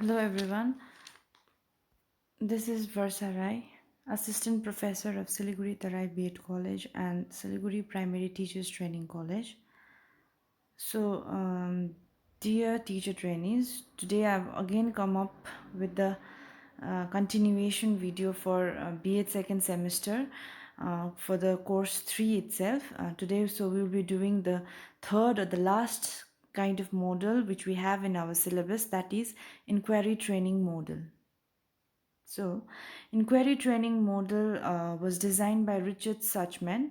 Hello everyone, this is Varsarai, Assistant Professor of Siliguri Tarai B.Ed College and Siliguri Primary Teachers Training College. So, dear teacher trainees, today I've again come up with the continuation video for B.Ed second semester for the course 3 itself. Today, so we'll be doing the third or the last kind of model which we have in our syllabus, that is inquiry training model. So, inquiry training model was designed by Richard Suchman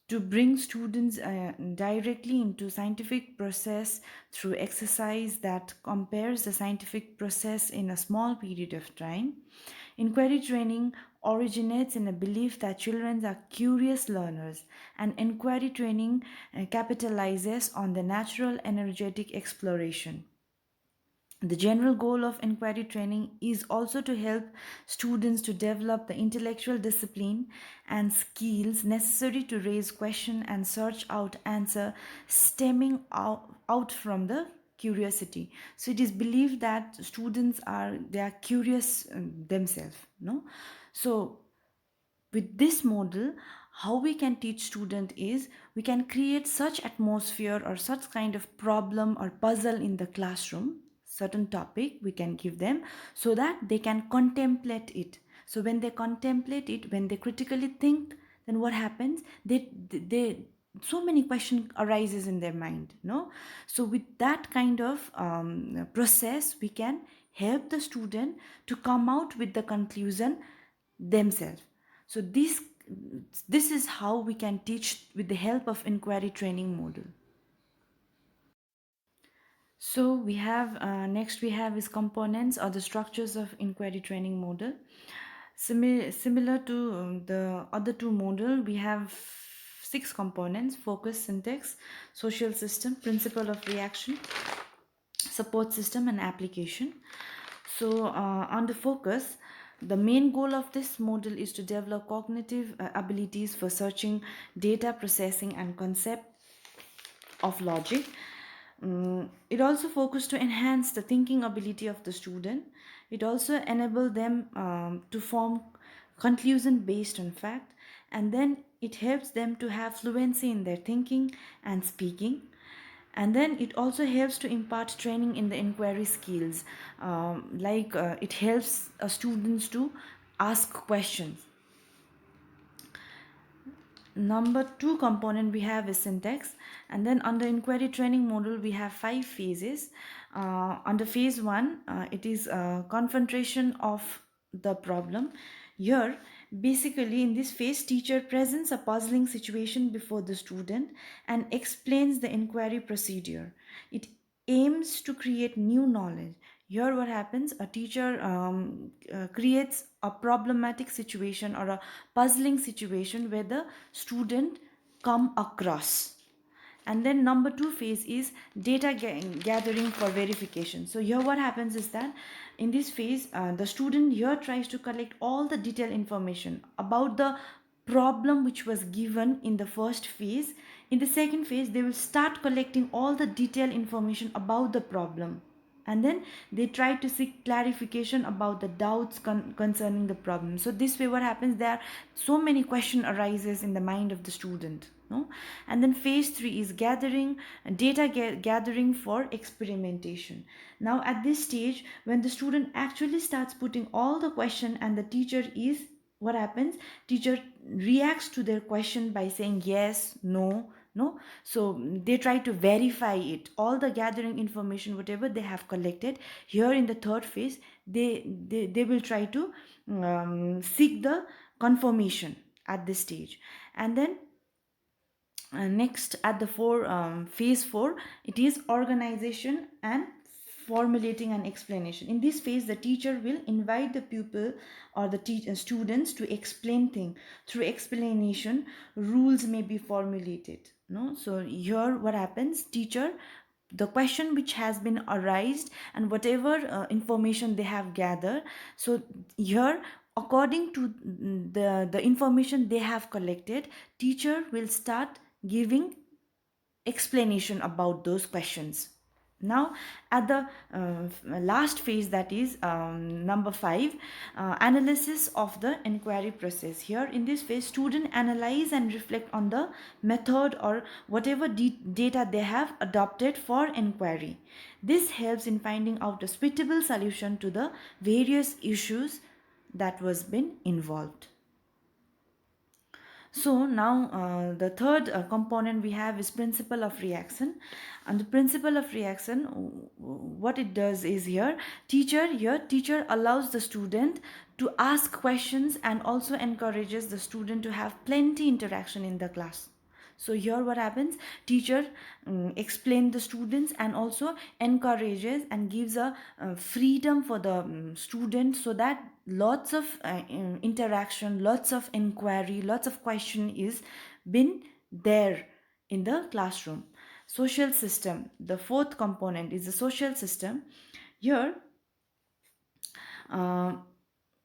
to bring students directly into scientific process through exercise that compares the scientific process in a small period of time. Inquiry training originates in a belief that children are curious learners, and inquiry training capitalizes on the natural energetic exploration. The general goal of inquiry training is also to help students to develop the intellectual discipline and skills necessary to raise question and search out answer stemming out from the curiosity. So it is believed that students are curious themselves, no? So with this model, how we can teach student is we can create such atmosphere or such kind of problem or puzzle in the classroom, certain topic we can give them so that they can contemplate it. So when they contemplate it, when they critically think, then what happens, they so many questions arises in their mind, no? So with that kind of process, we can help the student to come out with the conclusion themselves. So this is how we can teach with the help of inquiry training model. So we have next we have is components or the structures of inquiry training model. Similar to the other two model, we have six components: focus, syntax, social system, principle of reaction, support system, and application. So on the focus, the main goal of this model is to develop cognitive abilities for searching, data processing, and concept of logic. It also focused to enhance the thinking ability of the student. It also enabled them to form conclusion based on fact, and then it helps them to have fluency in their thinking and speaking. And then it also helps to impart training in the inquiry skills, it helps students to ask questions. Number two component we have is syntax, and then under inquiry training model we have five phases. Under phase one, it is confrontation of the problem. Here, basically in this phase, teacher presents a puzzling situation before the student and explains the inquiry procedure. It aims to create new knowledge. Here what happens, a teacher creates a problematic situation or a puzzling situation where the student come across. And then number two phase is data gathering for verification. So here what happens is that in this phase, the student here tries to collect all the detailed information about the problem which was given in the first phase. In the second phase, they will start collecting all the detailed information about the problem, and then they try to seek clarification about the doubts concerning the problem. So this way what happens, there are so many question arises in the mind of the student, no? And then phase 3 is gathering data gathering for experimentation. Now at this stage, when the student actually starts putting all the question and the teacher is, what happens, teacher reacts to their question by saying yes, no, no. So they try to verify it, all the gathering information whatever they have collected. Here in the third phase, they will try to seek the confirmation at this stage. And then next at the phase 4, it is organization and formulating an explanation. In this phase, the teacher will invite the pupil or the students to explain things. Through explanation, rules may be formulated, no? So here what happens, teacher, the question which has been arised and whatever information they have gathered, so here according to the information they have collected, teacher will start giving explanation about those questions. Now, at the last phase, that is number 5, analysis of the inquiry process. Here in this phase, student analyze and reflect on the method or whatever data they have adopted for inquiry. This helps in finding out a suitable solution to the various issues that was been involved. So now the third component we have is principle of reaction. And the principle of reaction, what it does is teacher allows the student to ask questions and also encourages the student to have plenty interaction in the class. So here what happens, teacher explain the students and also encourages and gives a freedom for the student, so that lots of interaction, lots of inquiry, lots of question is been there in the classroom. Social system, the fourth component is the social system. Here uh,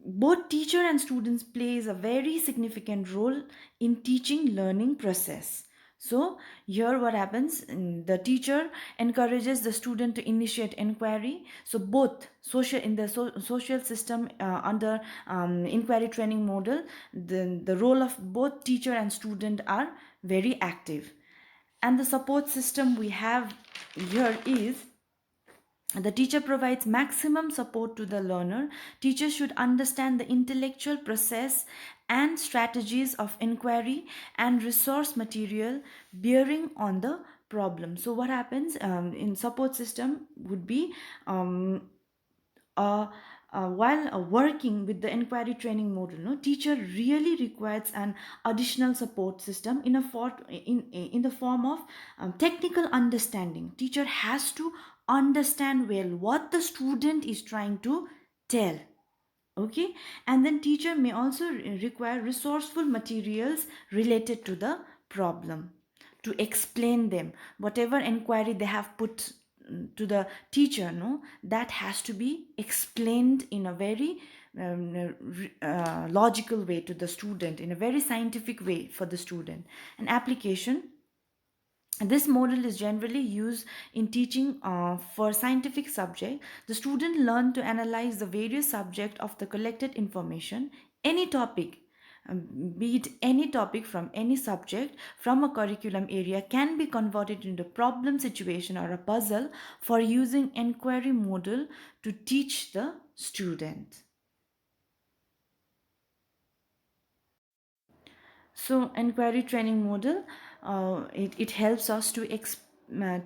both teacher and students plays a very significant role in teaching learning process. So here what happens, the teacher encourages the student to initiate inquiry. So both social in the social system, under inquiry training model, the role of both teacher and student are very active. And the support system we have here is the teacher provides maximum support to the learner. Teachers should understand the intellectual process and strategies of inquiry and resource material bearing on the problem. So what happens in support system would be, uh, while working with the inquiry training model, no, teacher really requires an additional support system in the form of technical understanding. Teacher has to understand well what the student is trying to tell. Okay. And then teacher may also require resourceful materials related to the problem to explain them. Whatever inquiry they have put to the teacher, no, that has to be explained in a very logical way to the student, in a very scientific way for the student. An application, this model is generally used in teaching for scientific subject. The student learn to analyze the various subject of the collected information. Any topic, be it any topic from any subject from a curriculum area, can be converted into problem situation or a puzzle for using inquiry model to teach the student. So inquiry training model, it helps us to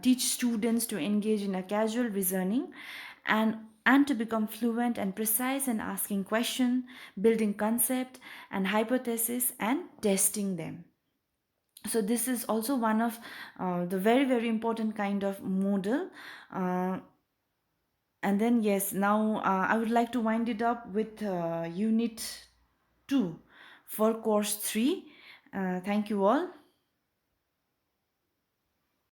teach students to engage in a casual reasoning and to become fluent and precise in asking question, building concept and hypothesis and testing them. So this is also one of the very very important kind of model. And then yes, now I would like to wind it up with unit 2 for course 3. Thank you all.